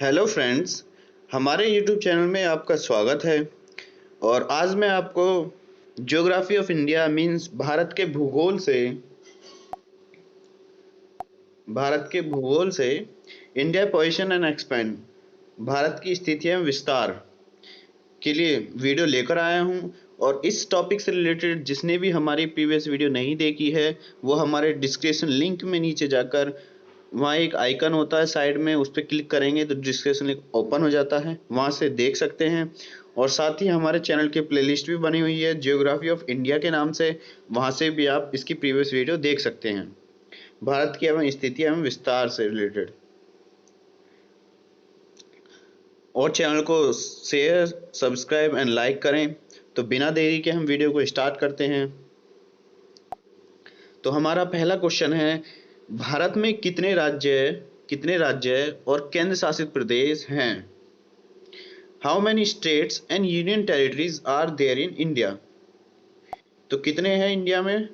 Hello friends, हमारे YouTube channel में आपका स्वागत है। और आज मैं आपको geography of India means Bharat के भूगोल से India position and expand, Bharat की स्थिति एवं विस्तार के लिए वीडियो लेकर आया हूं। और इस टॉपिक से रिलेटेड जिसने भी हमारी प्रीवियस वीडियो नहीं देखी है वो हमारे डिस्क्रिप्शन लिंक में नीचे जाकर वहाँ एक आइकन होता है साइड में, उस पर क्लिक करेंगे तो डिस्क्रिप्शन लिंक ओपन हो जाता है, वहाँ से देख सकते हैं। और साथ ही हमारे चैनल की प्लेलिस्ट भी बनी हुई है जियोग्राफी ऑफ इंडिया के नाम से, वहाँ से भी आप इसकी प्रीवियस वीडियो देख सकते हैं भारत की एवं स्थिति एवं विस्तार से रिलेटेड। और चैनल को शेयर, सब्सक्राइब एंड लाइक करें। तो बिना देरी के हम वीडियो को स्टार्ट करते हैं। तो हमारा पहला क्वेश्चन है, भारत में कितने राज्य और केंद्र शासित प्रदेश हैं? How many states and union territories are there in India? तो कितने हैं इंडिया में?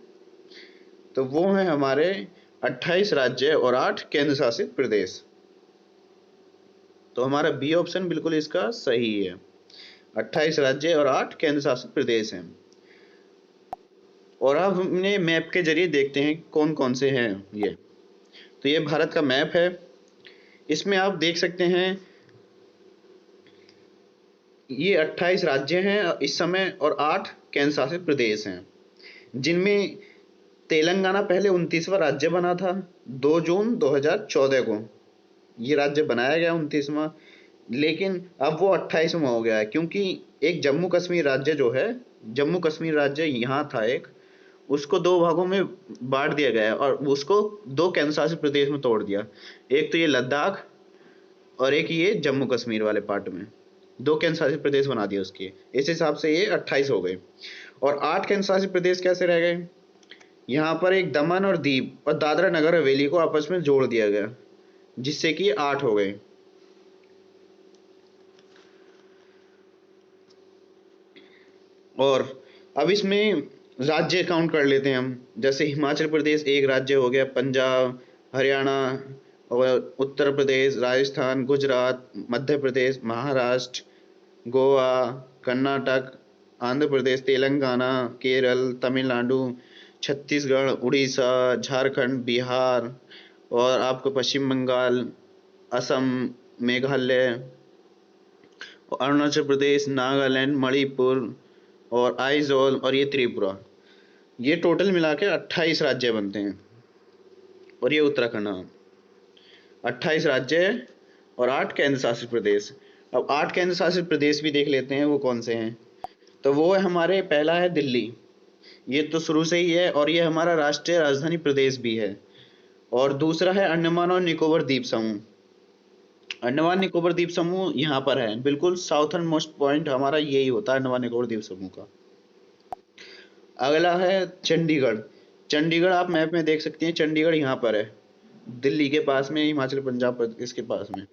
तो वो हैं हमारे 28 राज्य और 8 केंद्र शासित प्रदेश। तो हमारा बी ऑप्शन बिल्कुल इसका सही है, 28 राज्य और 8 केंद्र शासित प्रदेश हैं। और अब हमने मैप के जरिए देखते हैं कौन कौन से हैं ये। तो ये भारत का मैप है, इसमें आप देख सकते हैं ये 28 राज्य हैं इस समय और 8 केंद्र शासित प्रदेश हैं, जिनमें तेलंगाना पहले 29वां राज्य बना था 2 जून 2014 को। ये राज्य बनाया गया 29वां, लेकिन अब वो 28वां हो गया है क्योंकि एक जम्मू कश्मीर राज्य जो है, जम्मू कश्मीर राज्य यहाँ था एक, उसको 2 भागों में बांट दिया गया है और उसको 2 केंद्र शासित प्रदेश में तोड़ दिया। एक तो ये लद्दाख और एक ये जम्मू कश्मीर वाले पार्ट में 2 केंद्र शासित प्रदेश बना दिए उसके। इस हिसाब से ये 28 हो गए। और 8 केंद्र शासित प्रदेश कैसे रह गए? यहाँ पर एक दमन और दीव और दादरा नगर हवेली को आपस में जोड़ दिया गया, जिससे कि 8 हो गए। और अब इसमें राज्य काउंट कर लेते हैं हम, जैसे हिमाचल प्रदेश एक राज्य हो गया, पंजाब, हरियाणा और उत्तर प्रदेश, राजस्थान, गुजरात, मध्य प्रदेश, महाराष्ट्र, गोवा, कर्नाटक, आंध्र प्रदेश, तेलंगाना, केरल, तमिलनाडु, छत्तीसगढ़, उड़ीसा, झारखंड, बिहार और आपको पश्चिम बंगाल, असम, मेघालय, अरुणाचल प्रदेश, नागालैंड, मणिपुर और आइजोल और ये त्रिपुरा। ये टोटल मिला के 28 राज्य बनते हैं। और ये उत्तराखंड, 28 राज्य और 8 केंद्र शासित प्रदेश। अब 8 केंद्र शासित प्रदेश भी देख लेते हैं वो कौन से हैं। तो वो है हमारे, पहला है दिल्ली, ये तो शुरू से ही है और ये हमारा राष्ट्रीय राजधानी प्रदेश भी है। और दूसरा है अंडमान और निकोबार द्वीप समूह। अंडमान निकोबार द्वीप समूह यहाँ पर है, बिल्कुल साउथर्न मोस्ट पॉइंट हमारा यही होता है अंडमान निकोबार द्वीप समूह का। अगला है चंडीगढ़। चंडीगढ़ आप मैप में देख सकते हैं, चंडीगढ़ यहाँ पर है, दिल्ली के पास में, हिमाचल पंजाब प्रदेश के पास में।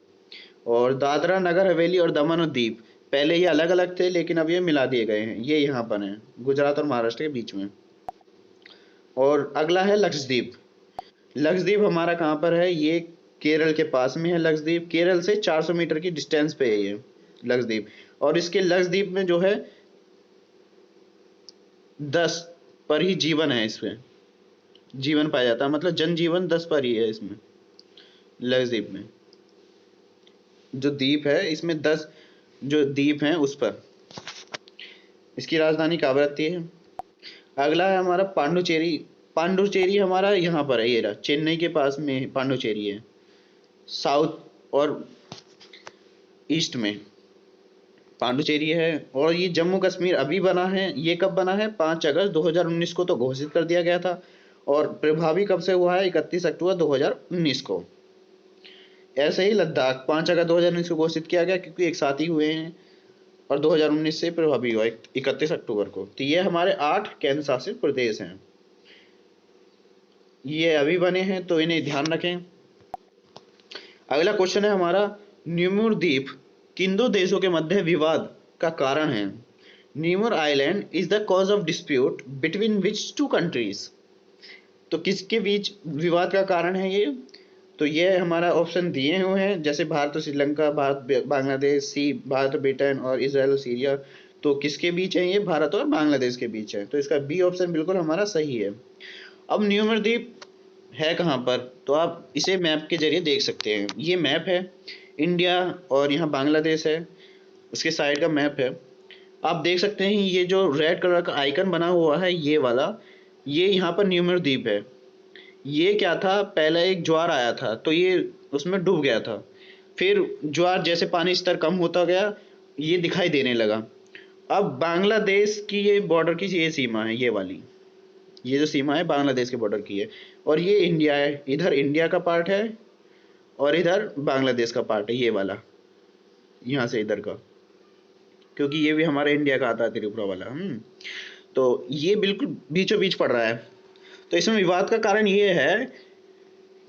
और दादरा नगर हवेली और दमन और दीव, पहले ये अलग अलग थे लेकिन अब ये मिला दिए गए हैं, ये यहाँ पर हैं, गुजरात और महाराष्ट्र के बीच में। और अगला है लक्षद्वीप। लक्षद्वीप हमारा कहाँ पर है? ये केरल के पास में है लक्षद्वीप, केरल से 400 मीटर की डिस्टेंस पे है ये लक्षद्वीप। और इसके लक्षद्वीप में जो है 10 पर ही जीवन है, इसमें जीवन पाया जाता है, मतलब जनजीवन 10 पर ही है इसमें। लक्षद्वीप में जो द्वीप है, इसमें 10 जो द्वीप हैं उस पर। इसकी राजधानी कावरत्ती है। अगला है हमारा पांडुचेरी। पांडुचेरी हमारा यहाँ पर है, ये रहा, चेन्नई के पास में पांडुचेरी है, साउथ और ईस्ट में पांडुचेरी है। और ये जम्मू कश्मीर अभी बना है, ये कब बना है? 5 अगस्त 2019 को तो घोषित कर दिया गया था। और प्रभावी कब से हुआ है? 31 अक्टूबर 2019 को। ऐसे ही लद्दाख 5 अगस्त 2019 को घोषित किया गया क्योंकि एक साथ ही हुए हैं, और 2019 से प्रभावी हुआ 31 अक्टूबर को। तो ये हमारे 8 केंद्र शासित प्रदेश हैं, ये अभी बने हैं तो इन्हें ध्यान रखें। अगला क्वेश्चन है हमारा, न्यूमूर द्वीप किन 2 देशों के मध्य विवाद का कारण है? New Moore island is the cause of dispute between which 2 countries? तो किसके बीच विवाद का कारण है ये? तो ये हमारा ऑप्शन दिए हुए हैं, जैसे भारत और श्रीलंका, भारत बांग्लादेश, सी भारत ब्रिटेन और इसराइल और सीरिया। तो किसके बीच है ये? भारत और बांग्लादेश के बीच है, तो इसका बी ऑप्शन बिल्कुल हमारा सही है। अब न्यूमर द्वीप है कहाँ पर? तो आप इसे मैप के जरिए देख सकते हैं। ये मैप है इंडिया और यहाँ बांग्लादेश है, उसके साइड का मैप है। आप देख सकते हैं ये जो रेड कलर का आइकन बना हुआ है ये वाला, ये यहाँ पर न्यूमर द्वीप है। ये क्या था? पहले एक ज्वार आया था तो ये उसमें डूब गया था, फिर ज्वार जैसे पानी स्तर कम होता गया ये दिखाई देने लगा। अब बांग्लादेश की ये बॉर्डर की ये सीमा है, ये वाली, ये जो सीमा है बांग्लादेश के बॉर्डर की है, और ये इंडिया है। इधर इंडिया का पार्ट है और इधर बांग्लादेश का पार्ट है, ये वाला, यहाँ से इधर का, क्योंकि ये भी हमारे इंडिया का आता है त्रिपुरा वाला। तो ये बिल्कुल बीचों बीच पड़ रहा है। तो इसमें विवाद का कारण ये है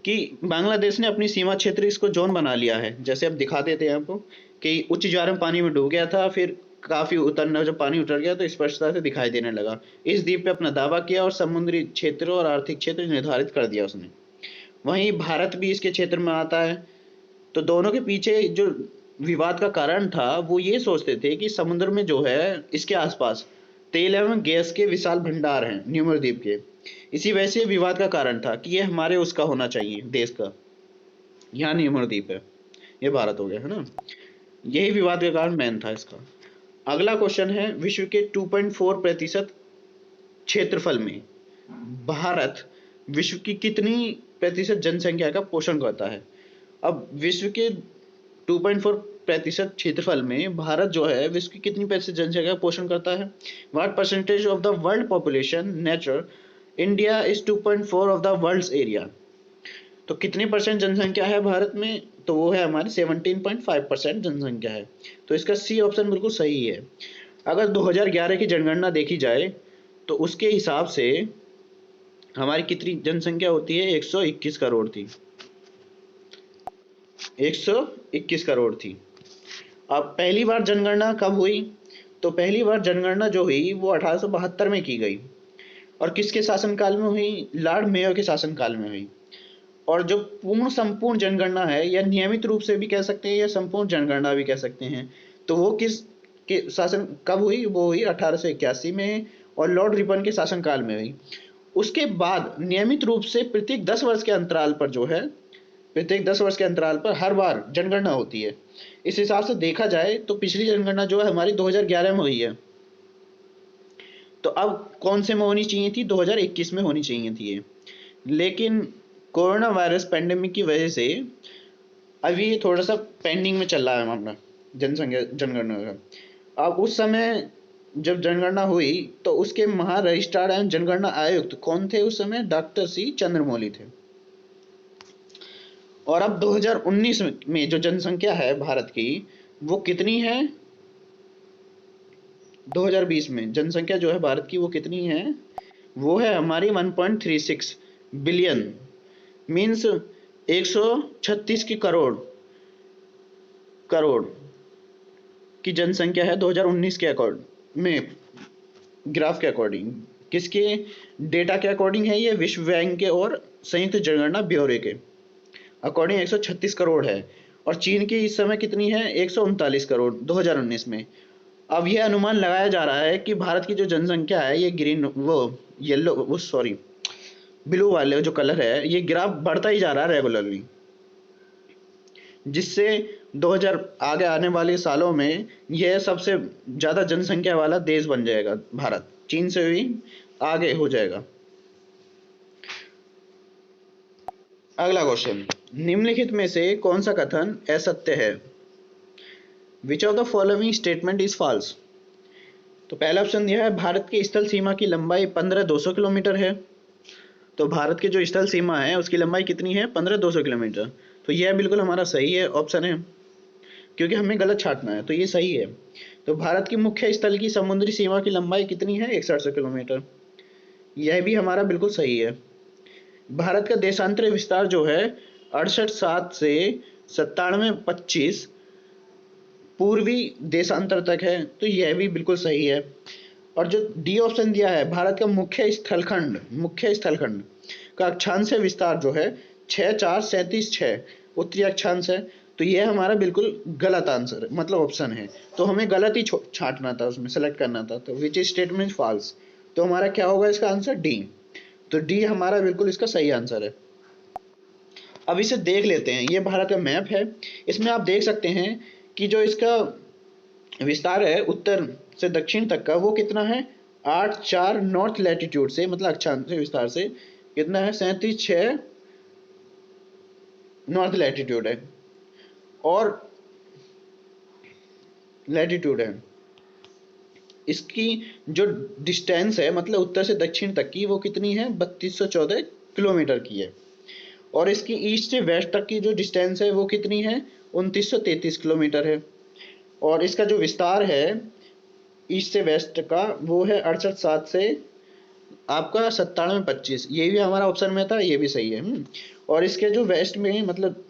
कि बांग्लादेश ने अपनी सीमा क्षेत्र इसको जोन बना लिया है। जैसे अब दिखा देते हैं आपको कि उच्च ज्वार में पानी में डूब गया था, फिर काफी उतरना, जब पानी उतर गया तो स्पष्टता से दिखाई देने लगा। इस द्वीप पे अपना दावा किया और समुद्री क्षेत्र और आर्थिक क्षेत्र निर्धारित कर दिया उसने। वहीं भारत भी इसके क्षेत्र में आता है। तो दोनों के पीछे जो विवाद का कारण था वो ये सोचते थे कि समुद्र में जो है इसके आसपास तेल एवं गैस के विशाल भंडार हैं न्यूमर द्वीप के। इसी वजह से विवाद का कारण था कि ये हमारे उसका होना चाहिए, देश का। यहाँ न्यूमर द्वीप है, ये भारत हो गया, है ना। यही विवाद का कारण मेन था इसका। अगला क्वेश्चन है, विश्व के 2.4% क्षेत्रफल में भारत विश्व की कितनी प्रतिशत जनसंख्या का पोषण करता है? अब विश्व के 2.4% क्षेत्रफल में भारत जो है विश्व की कितनी प्रतिशत जनसंख्या का पोषण करता है? What percentage of the world population nature India is 2.4 of the world's area. तो कितनी परसेंट जनसंख्या है भारत में? तो वो है हमारी 17.5% जनसंख्या है। तो इसका सी ऑप्शन बिल्कुल सही है। अगर 2011 की जनगणना देखी जाए तो उसके हिसाब से हमारी कितनी जनसंख्या होती है? 121 करोड़ थी, 121 करोड़ थी। अब पहली बार जनगणना कब हुई? तो पहली बार जनगणना जो हुई वो 1872 में की गई। और किसके शासनकाल में हुई? लॉर्ड मेयो के शासनकाल में हुई। और जो पूर्ण संपूर्ण जनगणना है, या नियमित रूप से भी कह सकते हैं या संपूर्ण जनगणना भी कह सकते हैं, तो वो किस के शासन कब हुई? वो हुई 1881 में और लॉर्ड रिपन के शासनकाल में हुई। उसके बाद नियमित रूप से प्रत्येक 10 वर्ष के अंतराल पर जो है, प्रत्येक 10 वर्ष के अंतराल पर हर बार जनगणना होती है। इस हिसाब से देखा जाए तो पिछली जनगणना जो है हमारी 2011 में हुई है। तो अब कौन से में होनी चाहिए थी? 2021 में होनी चाहिए थी ये। लेकिन कोरोना वायरस पेंडेमिक की वजह से अभी ये थोड़ा सा पेंडिंग में चल रहा है मामला जनसंख्या जनगणना का। अब उस समय जब जनगणना हुई तो उसके महा रजिस्ट्रार एवं जनगणना आयुक्त कौन थे उस समय? डॉक्टर सी चंद्रमौली थे। और अब 2019 में जो जनसंख्या है भारत की वो कितनी है? 2020 में जनसंख्या जो है भारत की वो कितनी है? वो है हमारी 1.36 बिलियन, मीन्स 136 की करोड़ की जनसंख्या है 2019 के अकॉर्डिंग में, ग्राफ के अकॉर्डिंग। किसके डेटा के अकॉर्डिंग है ये? विश्व बैंक के और संयुक्त जनगणना ब्यूरो के अकॉर्डिंग 136 करोड़ है। और चीन की इस समय कितनी है? 139 करोड़ 2019 में। अब यह अनुमान लगाया जा रहा है कि भारत की जो जनसंख्या है ये ग्रीन वो येलो वो सॉरी ब्लू वाले जो कलर है ये ग्राफ बढ़ता ही जा रहा है रेगुलरली, जिससे 2000 आगे आने वाले सालों में यह सबसे ज्यादा जनसंख्या वाला देश बन जाएगा भारत, चीन से भी आगे हो जाएगा। अगला क्वेश्चन, निम्नलिखित में से कौन सा कथन असत्य है? Which of the following statement is false? तो पहला ऑप्शन दिया है भारत की स्थल सीमा की लंबाई 15,200 किलोमीटर है। तो भारत की जो स्थल सीमा है उसकी लंबाई कितनी है? 15,200 किलोमीटर। तो यह बिल्कुल हमारा सही है ऑप्शन है, क्योंकि हमें गलत छांटना है, तो ये सही है। तो भारत की मुख्य स्थल की समुद्री सीमा की लंबाई कितनी है? 6100 किलोमीटर। यह भी हमारा बिल्कुल सही है। भारत का देशांतरी विस्तार जो है 68,7 से 97,25 पूर्वी देशांतर तक है, तो यह भी बिल्कुल सही है। और जो डी ऑप्शन दिया है भारत का मुख्य स्थलखंड का अक्षांश विस्तार जो है 6 4 37 6 उत्तरी अक्षांश है, तो ये हमारा बिल्कुल गलत आंसर है, मतलब ऑप्शन है। तो हमें गलत ही छांटना था, उसमें सेलेक्ट करना था, तो विच स्टेटमेंट फॉल्स। तो हमारा क्या होगा इसका आंसर? डी। तो डी हमारा बिल्कुल इसका सही आंसर है। अब इसे देख लेते हैं, ये भारत का मैप है। इसमें आप देख सकते हैं कि जो इसका विस्तार है उत्तर से दक्षिण तक का, वो कितना है? 8 4 नॉर्थ लैटिट्यूड से, मतलब अक्षांश से विस्तार से कितना है? 37 6 नॉर्थ लैटिट्यूड है, और लैटिट्यूड है। इसकी जो डिस्टेंस है, मतलब उत्तर से दक्षिण तक की, वो कितनी है? 3214 किलोमीटर की है। और इसकी ईस्ट से वेस्ट तक की जो डिस्टेंस है वो कितनी है? 2933 किलोमीटर है। और इसका जो विस्तार है ईस्ट से वेस्ट का, वो है 68 7 से आपका 97 25। ये भी हमारा ऑप्शन में था, ये भी सही है। और इसके जो वेस्ट में, मतलब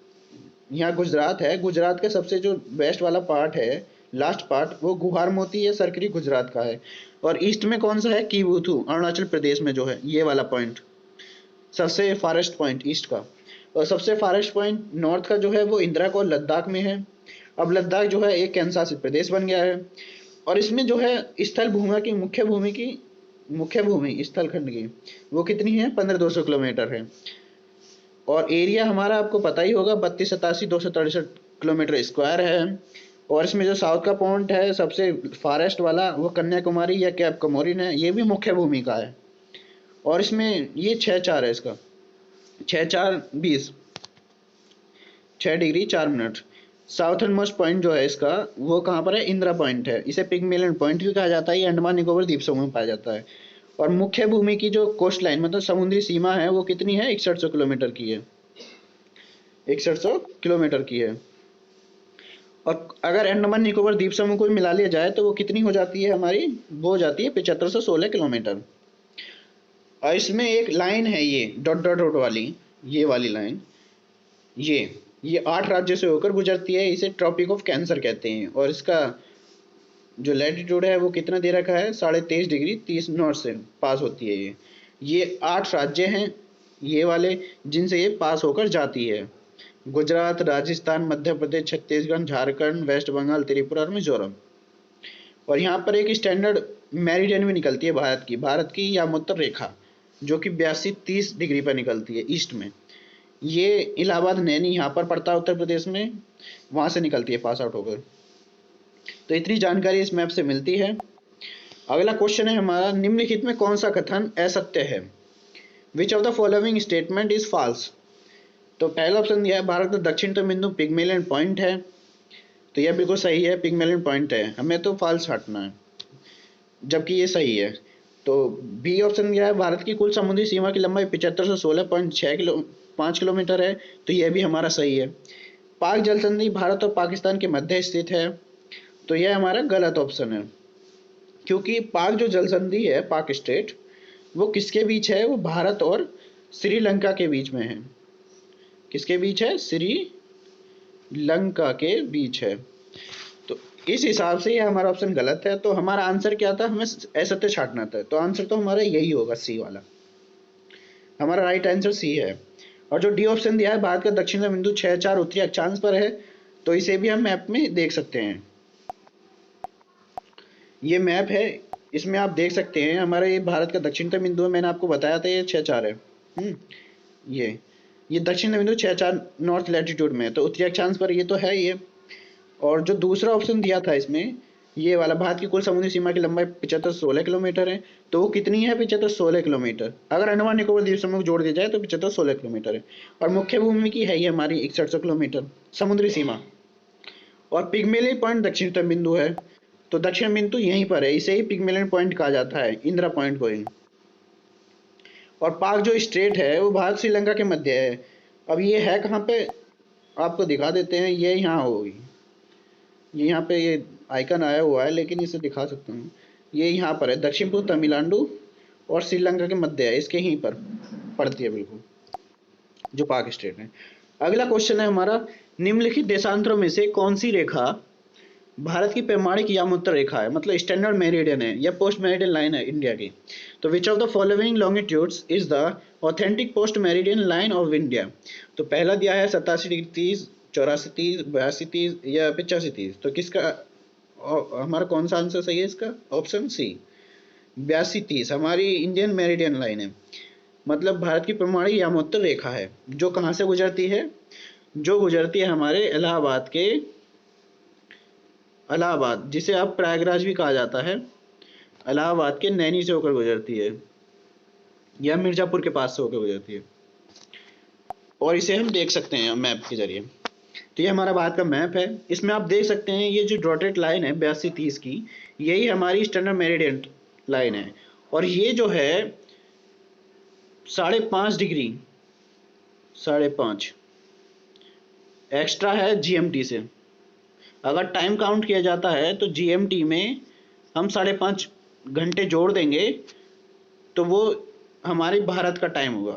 यहाँ गुजरात है, गुजरात के सबसे जो वेस्ट वाला पार्ट है, लास्ट पार्ट, वो गुहार मोती है, सरकरी गुजरात का है। और ईस्ट में कौन सा है? कीवुथु, अरुणाचल प्रदेश में जो है ये वाला पॉइंट, सबसे फारेस्ट पॉइंट ईस्ट का। और सबसे फारेस्ट पॉइंट नॉर्थ का जो है वो इंदिरा कोल लद्दाख में है। अब लद्दाख जो है एक केंद्र शासित प्रदेश बन गया है। और इसमें जो है स्थल भूमि की मुख्य भूमि स्थल खंड की, वो कितनी है? 15 200 किलोमीटर है। और एरिया हमारा आपको पता ही होगा, 32 87 263 किलोमीटर स्क्वायर है। और इसमें जो साउथ का पॉइंट है सबसे फारेस्ट वाला, वो कन्याकुमारी या कैप कमोरिन है, ये भी मुख्य भूमि का है। और इसमें ये 6 4 है इसका, 6 4 20, 6 degree 4 minute. Southern most point जो है इसका, वो कहाँ पर है? इंदिरा पॉइंट है। इसे पिग्मेलियन पॉइंट भी कहा जाता है, ये अंडमान निकोबार द्वीप समूह में पाया जाता है। और मुख्य भूमि की जो कोस्ट लाइन, मतलब समुद्री सीमा है, वो कितनी है? 6100 किलोमीटर की है, 6100 किलोमीटर की है। और अगर अंडमान निकोबार द्वीप समूह को मिला लिया जाए तो वो कितनी हो जाती है हमारी? वो हो जाती है 7516 किलोमीटर। और इसमें एक लाइन है, ये डॉट डॉट डॉट वाली, ये वाली लाइन, ये 8 राज्यों से होकर गुजरती है। इसे ट्रॉपिक ऑफ कैंसर कहते हैं। और इसका जो लैटिट्यूड है वो कितना दे रखा है? 23.5 डिग्री 30 नॉर्थ से पास होती है ये 8 राज्य हैं ये वाले, जिनसे ये पास होकर जाती है। गुजरात, राजस्थान, मध्य प्रदेश, छत्तीसगढ़, झारखंड, वेस्ट बंगाल, त्रिपुरा और मिजोरम। और यहाँ पर एक स्टैंडर्ड मेरिडियन भी निकलती है भारत की यामोत्तर रेखा, जो कि 82 30 डिग्री पर निकलती है ईस्ट में। ये इलाहाबाद नैनी यहाँ पर पड़ता है उत्तर प्रदेश में, वहां से निकलती है पास आउट होकर। तो इतनी जानकारी इस मैप से मिलती है। अगला क्वेश्चन है हमारा, निम्नलिखित में कौन सा कथन असत्य है? Which of the following statement is false? तो पहला ऑप्शन दिया है, भारत का दक्षिणतम बिंदु पिग्मेलियन पॉइंट है, तो यह बिल्कुल सही है, पिग्मेलियन पॉइंट है, हमें तो फॉल्स हटना है, जबकि ये सही है। तो बी ऑप्शन दिया है, भारत की कुल समुद्री सीमा की लंबाई 7516.5 किलोमीटर है, तो यह भी हमारा सही है। पाक जल संधि भारत और पाकिस्तान के मध्य स्थित है, तो यह हमारा गलत ऑप्शन है, क्योंकि पाक जो जल संधि है, पाक स्टेट, वो किसके बीच है? वो भारत और श्रीलंका के बीच में है। किसके बीच है? श्रीलंका के बीच है। तो इस हिसाब से ये हमारा ऑप्शन गलत है। तो हमारा आंसर क्या था? हमें असत्य छांटना था, तो आंसर तो हमारा यही होगा, सी वाला। हमारा राइट आंसर सी है। और जो डी ऑप्शन दिया है, भारत का दक्षिण बिंदु 6 4 उत्तरी अक्षांश पर है, तो इसे भी हम मैप में देख सकते हैं। ये मैप है, इसमें आप देख सकते हैं हमारा ये भारत का दक्षिणतम बिंदु है, मैंने आपको बताया था ये 6 4 है। ये दक्षिण बिंदु 6 4 नॉर्थ लैटिट्यूड में है, तो उत्तरी अक्षांश पर ये तो है ये। और जो दूसरा ऑप्शन दिया था इसमें, ये वाला, भारत की कुल समुद्री सीमा की लंबाई 7516 किलोमीटर है, तो वो कितनी है? 7516 किलोमीटर। अगर अंडमान निकोबार द्वीप समूह को जोड़ दिया जाए तो 7516 किलोमीटर है। और मुख्य भूमि की है ये हमारी 6100 किलोमीटर समुद्री सीमा। और पिग्मेलियन पॉइंट दक्षिणतम बिंदु है, तो दक्षिण बिंदु यहीं पर है, इसे ही पिग्मेलियन पॉइंट कहा जाता है, इंदिरा पॉइंट को ही। और पाक जो स्ट्रेट है वो भारत श्रीलंका के मध्य है। अब ये है कहाँ पे? आपको दिखा देते हैं, ये यहाँ होगी, ये यहाँ पे ये आइकन आया हुआ है, लेकिन इसे दिखा सकता हूँ। ये यहाँ पर है, दक्षिण पूर्व तमिलनाडु और श्रीलंका के मध्य है, इसके यहीं पर पड़ती है बिल्कुल, जो पाक स्टेट है। अगला क्वेश्चन है हमारा, निम्नलिखित देशांतरों में से कौन सी रेखा भारत की प्रमाणिक यामुत्तर रेखा है, मतलब स्टैंडर्ड मेरिडियन है या पोस्ट मेरिडियन लाइन है इंडिया की। तो which of the following longitudes is the authentic post meridian line of India. तो पहला दिया है 87 डिग्री 30, 84 30, 82 30 या 85 30। तो किसका हमारा कौन सा आंसर सही है इसका? ऑप्शन सी 82 30 हमारी इंडियन मेरिडियन लाइन है, मतलब भारत की प्रमाणिक यामोत्तर रेखा है जो कहाँ से गुजरती है? जो गुजरती है हमारे इलाहाबाद, जिसे अब प्रयागराज भी कहा जाता है, इलाहाबाद के नैनी से होकर गुजरती है या मिर्जापुर के पास से होकर गुजरती है। और इसे हम देख सकते हैं मैप के जरिए। तो ये हमारा भारत का मैप है, इसमें आप देख सकते हैं ये जो डॉटेड लाइन है 82 30 की, यही हमारी स्टैंडर्ड मेरिडियन लाइन है। और ये जो है 5.5 डिग्री 5.5 एक्स्ट्रा है जीएमटी से। अगर टाइम काउंट किया जाता है तो जीएमटी में हम 5.5 घंटे जोड़ देंगे तो वो हमारे भारत का टाइम होगा।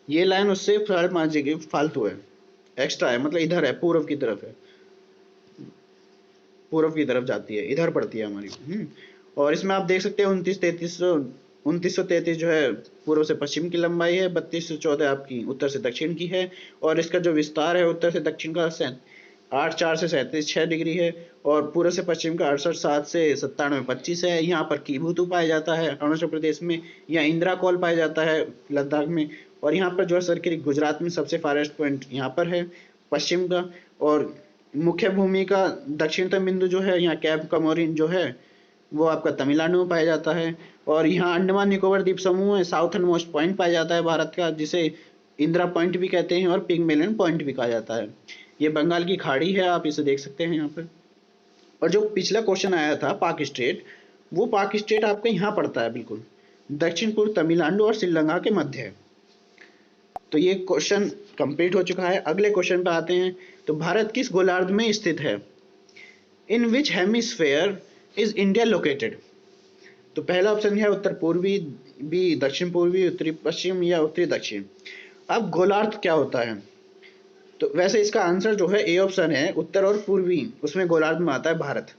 ये लाइन उससे 5.5 डिग्री फालतू है, एक्स्ट्रा है, मतलब इधर है, पूर्व की तरफ है, पूर्व की तरफ जाती है, इधर पड़ती है हमारी। और इसमें आप देख सकते हैं 2933 जो है पूर्व से पश्चिम की लंबाई है, 3214 आपकी उत्तर से दक्षिण की है। और इसका जो विस्तार है उत्तर से दक्षिण का 8.4 से 37.6 डिग्री है। और पूर्व से पश्चिम का 68.7 से 97.25 है। यहाँ पर कीबुतु पाया जाता है अरुणाचल प्रदेश में, या इंदिरा कॉल पाया जाता है लद्दाख में। और यहाँ पर जो है सरकरी गुजरात में सबसे फारेस्ट पॉइंट यहाँ पर है पश्चिम का। और मुख्य भूमि का दक्षिणतम बिंदु जो है यहाँ कैप कमोरिन जो है वो आपका तमिलनाडु में पाया जाता है। और यहाँ अंडमान निकोबार द्वीप समूह में साउथर्न मोस्ट पॉइंट पाया जाता है भारत का, जिसे इंदिरा पॉइंट भी कहते हैं और पिग्मेलियन पॉइंट भी कहा जाता है। ये बंगाल की खाड़ी है, आप इसे देख सकते हैं यहाँ पर। और जो पिछला क्वेश्चन आया था पाक स्टेट, वो पाक स्टेट आपका यहाँ पड़ता है बिल्कुल दक्षिण पूर्व तमिलनाडु और श्रीलंका के मध्य है। तो ये क्वेश्चन कंप्लीट हो चुका है। अगले क्वेश्चन पे आते हैं। तो भारत किस गोलार्ध में स्थित है? इन विच हेमिस्फेयर इज इंडिया लोकेटेड? तो पहला ऑप्शन है उत्तर पूर्वी, बी दक्षिण पूर्वी, उत्तरी पश्चिम या उत्तरी दक्षिण। अब गोलार्ध क्या होता है? तो वैसे इसका आंसर जो है ए ऑप्शन है उत्तर और पूर्वी, उसमें गोलार्ध में आता है भारत।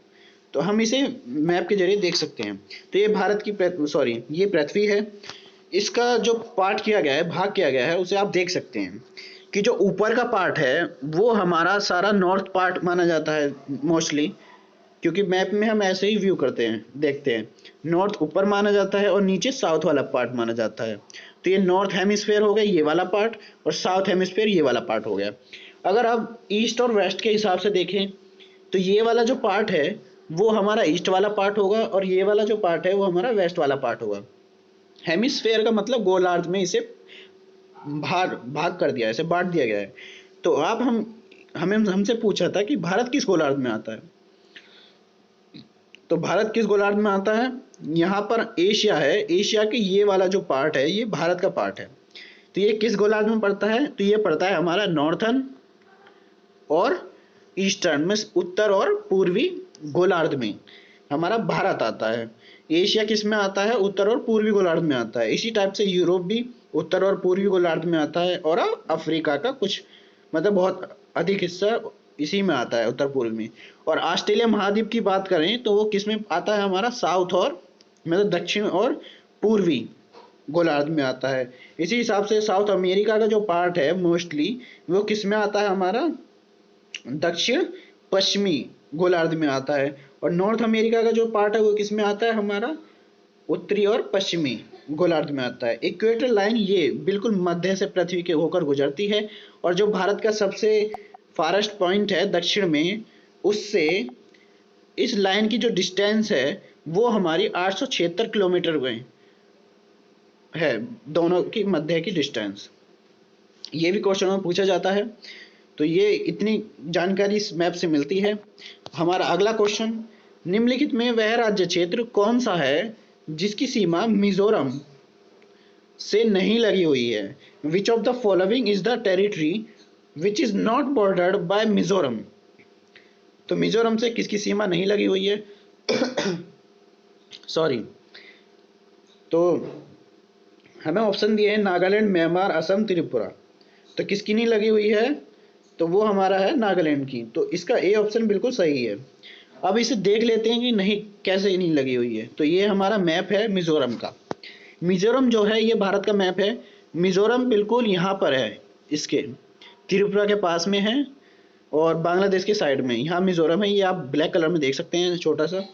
तो हम इसे मैप के जरिए देख सकते हैं। तो ये भारत की ये पृथ्वी है। इसका जो पार्ट किया गया है, भाग किया गया है, उसे आप देख सकते हैं कि जो ऊपर का पार्ट है वो हमारा सारा नॉर्थ पार्ट माना जाता है मोस्टली, क्योंकि मैप में हम ऐसे ही व्यू करते हैं, देखते हैं। नॉर्थ ऊपर माना जाता है और नीचे साउथ वाला पार्ट माना जाता है। तो ये नॉर्थ हेमिस्फेयर हो गया ये वाला पार्ट, और साउथ हेमिस्फेयर ये वाला पार्ट हो गया। अगर आप ईस्ट और वेस्ट के हिसाब से देखें तो ये वाला जो पार्ट है वो हमारा ईस्ट वाला पार्ट होगा और ये वाला जो पार्ट है वो हमारा वेस्ट वाला पार्ट होगा। हेमिस्फेयर का मतलब गोलार्ध में इसे भाग कर दिया, इसे बांट दिया गया है। तो आप हमें हमसे पूछा था कि भारत किस गोलार्ध में आता है। तो भारत किस गोलार्ध में आता है? यहाँ पर एशिया है, एशिया के ये वाला जो पार्ट है ये भारत का पार्ट है। तो ये किस गोलार्ध में पड़ता है? तो ये पड़ता है हमारा नॉर्थर्न और ईस्टर्न में, उत्तर और पूर्वी गोलार्ध में हमारा भारत आता है। एशिया किस में आता है? उत्तर और पूर्वी गोलार्ध में आता है। इसी टाइप से यूरोप भी उत्तर और पूर्वी गोलार्ध में आता है, और अफ्रीका का कुछ मतलब बहुत अधिक हिस्सा इसी में आता है उत्तर पूर्व में। और ऑस्ट्रेलिया महाद्वीप की बात करें तो वो किस में आता है? हमारा साउथ और मतलब दक्षिण और पूर्वी गोलार्ध में आता है। इसी हिसाब से साउथ अमेरिका का जो पार्ट है मोस्टली वो किस में आता है? हमारा दक्षिण पश्चिमी गोलार्ध में आता है। और नॉर्थ अमेरिका का जो पार्ट है वो किस में आता है? हमारा उत्तरी और पश्चिमी गोलार्ध में आता है। इक्वेटर लाइन ये बिल्कुल मध्य से पृथ्वी के होकर गुजरती है, और जो भारत का सबसे फारेस्ट पॉइंट है दक्षिण में, उससे इस लाइन की जो डिस्टेंस है वो हमारी 876 किलोमीटर में है, दोनों की मध्य की डिस्टेंस। ये भी क्वेश्चन में पूछा जाता है। तो ये इतनी जानकारी इस मैप से मिलती है। हमारा अगला क्वेश्चन, निम्नलिखित में वह राज्य क्षेत्र कौन सा है जिसकी सीमा मिजोरम से नहीं लगी हुई है? Which of the following is the territory which is not bordered by Mizoram? तो मिजोरम से किसकी सीमा नहीं लगी हुई है? सॉरी, तो हमें ऑप्शन दिए हैं नागालैंड, म्यांमार, असम, त्रिपुरा। तो किसकी नहीं लगी हुई है? तो वो हमारा है नागालैंड की, तो इसका ए ऑप्शन बिल्कुल सही है। अब इसे देख लेते हैं कि नहीं कैसे नहीं लगी हुई है। तो ये हमारा मैप है मिजोरम का। मिजोरम जो है ये भारत का मैप है। मिजोरम बिल्कुल यहाँ पर है, इसके त्रिपुरा के पास में है और बांग्लादेश के साइड में यहाँ मिजोरम है। ये आप ब्लैक कलर में देख सकते हैं छोटा सा।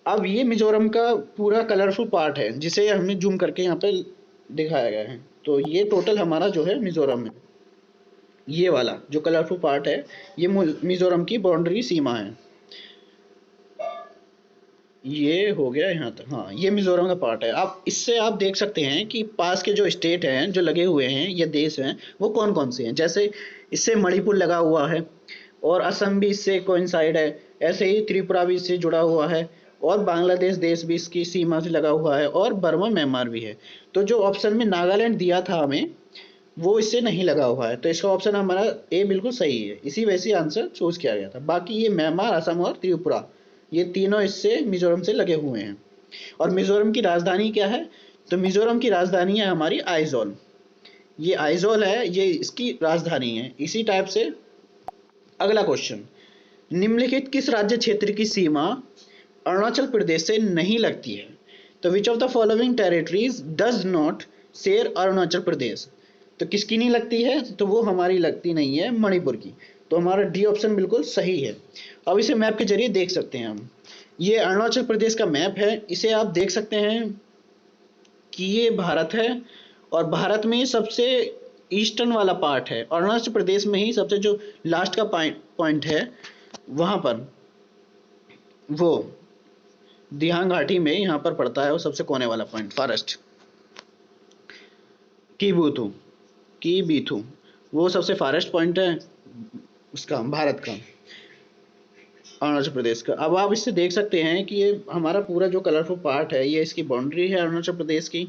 अब ये मिजोरम का पूरा कलरफुल पार्ट है जिसे हमने जूम करके यहाँ पे दिखाया गया है। तो ये टोटल हमारा जो है मिजोरम है, ये वाला जो कलरफुल पार्ट है ये मिजोरम की बाउंड्री सीमा है। ये हो गया यहाँ तक, हाँ ये मिजोरम का पार्ट है। आप इससे आप देख सकते हैं कि पास के जो स्टेट हैं जो लगे हुए हैं या देश हैं वो कौन कौन से हैं। जैसे इससे मणिपुर लगा हुआ है और असम भी इससे कोइंसाइड है, ऐसे ही त्रिपुरा भी इससे जुड़ा हुआ है और बांग्लादेश देश भी इसकी सीमा से लगा हुआ है और बर्मा म्यांमार भी है। तो जो ऑप्शन में नागालैंड दिया था हमें वो इससे नहीं लगा हुआ है, तो इसका ऑप्शन हमारा ए बिल्कुल सही है। इसी वजह से आंसर चूज किया गया था। बाकी ये म्यांमार, असम और त्रिपुरा ये तीनों इससे मिजोरम से लगे हुए हैं। और मिजोरम की राजधानी क्या है? तो मिजोरम की राजधानी है हमारी आइजोल। ये आइजोल है, ये इसकी राजधानी है। इसी टाइप से अगला क्वेश्चन, निम्नलिखित किस राज्य क्षेत्र की सीमा अरुणाचल प्रदेश से नहीं लगती है? तो which of the following territories does not share Arunachal Pradesh? तो किसकी नहीं लगती है? तो वो हमारी लगती नहीं है, मणिपुर की। तो हमारा डी ऑप्शन बिल्कुल सही है। अब इसे मैप के जरिए देख सकते हैं हम। ये अरुणाचल प्रदेश का मैप है। इसे आप देख सकते हैं कि ये भारत है और भारत में सबसे ईस्टर्न वाला पार्ट है। अरुणाचल प्रदेश में ही सबसे जो लास्ट का पॉइंट है वहां पर वो दिहांग घाटी में यहाँ पर पड़ता है, वो सबसे कोने वाला पॉइंट फॉरेस्ट की बीथू वो सबसे फॉरेस्ट पॉइंट है उसका, भारत का, अरुणाचल प्रदेश का। अब आप इससे देख सकते हैं कि ये हमारा पूरा जो कलरफुल पार्ट है ये इसकी बाउंड्री है अरुणाचल प्रदेश की।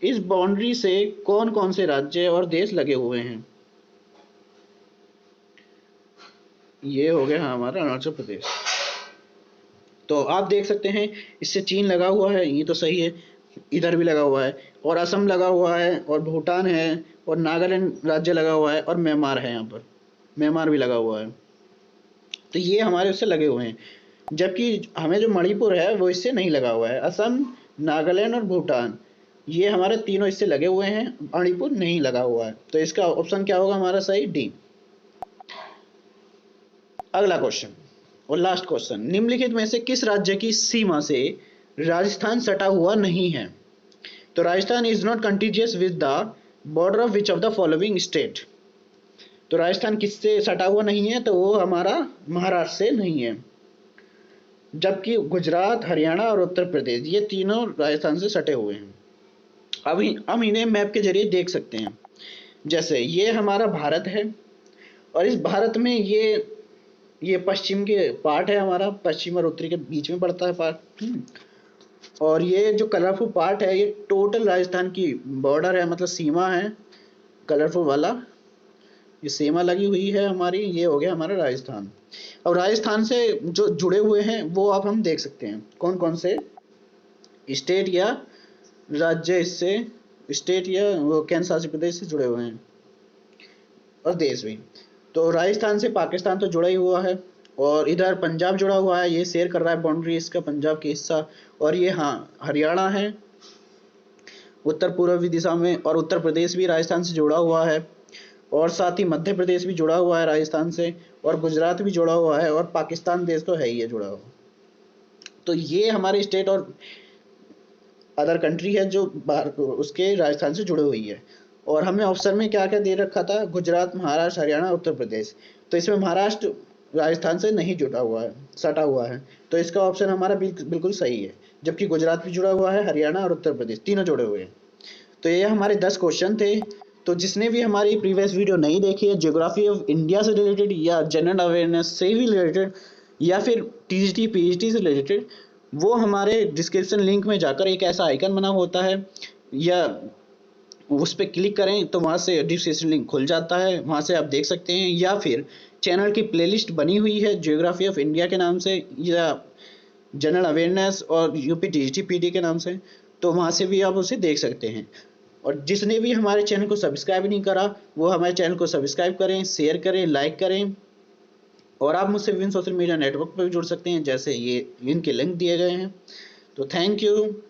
इस बाउंड्री से कौन कौन से राज्य और देश लगे हुए हैं? ये हो गया हमारा अरुणाचल प्रदेश। तो आप देख सकते हैं इससे चीन लगा हुआ है, ये तो सही है, इधर भी लगा हुआ है और असम लगा हुआ है और भूटान है और नागालैंड राज्य लगा हुआ है और म्यांमार है, यहाँ पर म्यांमार भी लगा हुआ है। तो ये हमारे उससे लगे हुए हैं। जबकि हमें जो मणिपुर है वो इससे नहीं लगा हुआ है। असम, नागालैंड और भूटान ये हमारे तीनों इससे लगे हुए हैं, मणिपुर नहीं लगा हुआ है। तो इसका ऑप्शन क्या होगा हमारा सही? डी। अगला क्वेश्चन और लास्ट क्वेश्चन, निम्नलिखित में से किस राज्य की सीमा से राजस्थान सटा हुआ नहीं है? तो Rajasthan is not contiguous with the border of which of the following state? तो राजस्थान किससे सटा हुआ नहीं है? तो वो हमारा महाराष्ट्र से नहीं है। जबकि गुजरात, हरियाणा और उत्तर प्रदेश ये तीनों राजस्थान से सटे हुए हैं। अब हम इन्हें मैप के जरिए देख सकते हैं। जैसे ये हमारा भारत है और इस भारत में ये पश्चिम के पार्ट है हमारा, पश्चिम और उत्तरी के बीच में पड़ता है पार्ट। और ये जो कलरफुल पार्ट है ये टोटल राजस्थान की बॉर्डर है, मतलब सीमा है कलरफुल वाला, ये सीमा लगी हुई है हमारी। ये हो गया हमारा राजस्थान। अब राजस्थान से जो जुड़े हुए हैं वो आप हम देख सकते हैं कौन कौन से स्टेट या राज्य इससे, स्टेट या वो केंद्र शासित प्रदेश से जुड़े हुए हैं और देश भी। तो राजस्थान से पाकिस्तान तो जुड़ा ही हुआ है और इधर पंजाब जुड़ा हुआ है, ये शेयर कर रहा है बाउंड्री इसका पंजाब की हिस्सा। और ये हाँ हरियाणा है उत्तर पूर्वी दिशा में, और उत्तर प्रदेश भी राजस्थान से जुड़ा हुआ है और साथ ही मध्य प्रदेश भी जुड़ा हुआ है राजस्थान से, और गुजरात भी जुड़ा हुआ है और पाकिस्तान देश तो है ही है जुड़ा हुआ। तो ये हमारे स्टेट और अदर कंट्री है जो उसके राजस्थान से जुड़ी हुई है। और हमें ऑप्शन में क्या क्या दे रखा था? गुजरात, महाराष्ट्र, हरियाणा, उत्तर प्रदेश। तो इसमें महाराष्ट्र राजस्थान से नहीं जुड़ा हुआ है, सटा हुआ है, तो इसका ऑप्शन हमारा बिल्कुल सही है। जबकि गुजरात भी जुड़ा हुआ है, हरियाणा और उत्तर प्रदेश तीनों जुड़े हुए हैं। तो ये हमारे 10 क्वेश्चन थे। तो जिसने भी हमारी प्रीवियस वीडियो नहीं देखी है ज्योग्राफी ऑफ इंडिया से रिलेटेड या जनरल अवेयरनेस से भी रिलेटेड या फिर टीजीटी पीएचडी से रिलेटेड, वो हमारे डिस्क्रिप्शन लिंक में जाकर एक ऐसा आइकन बना होता है या उस पर क्लिक करें तो वहाँ से डिस्क्रिप्शन लिंक खुल जाता है, वहाँ से आप देख सकते हैं। या फिर चैनल की प्लेलिस्ट बनी हुई है ज्योग्राफी ऑफ इंडिया के नाम से या जनरल अवेयरनेस और यूपी टीजीटी पीडी के नाम से, तो वहाँ से भी आप उसे देख सकते हैं। और जिसने भी हमारे चैनल को सब्सक्राइब नहीं करा वो हमारे चैनल को सब्सक्राइब करें, शेयर करें, लाइक करें। और आप मुझसे विभिन्न सोशल मीडिया नेटवर्क पर भी जुड़ सकते हैं, जैसे ये इनके लिंक दिए गए हैं। तो थैंक यू।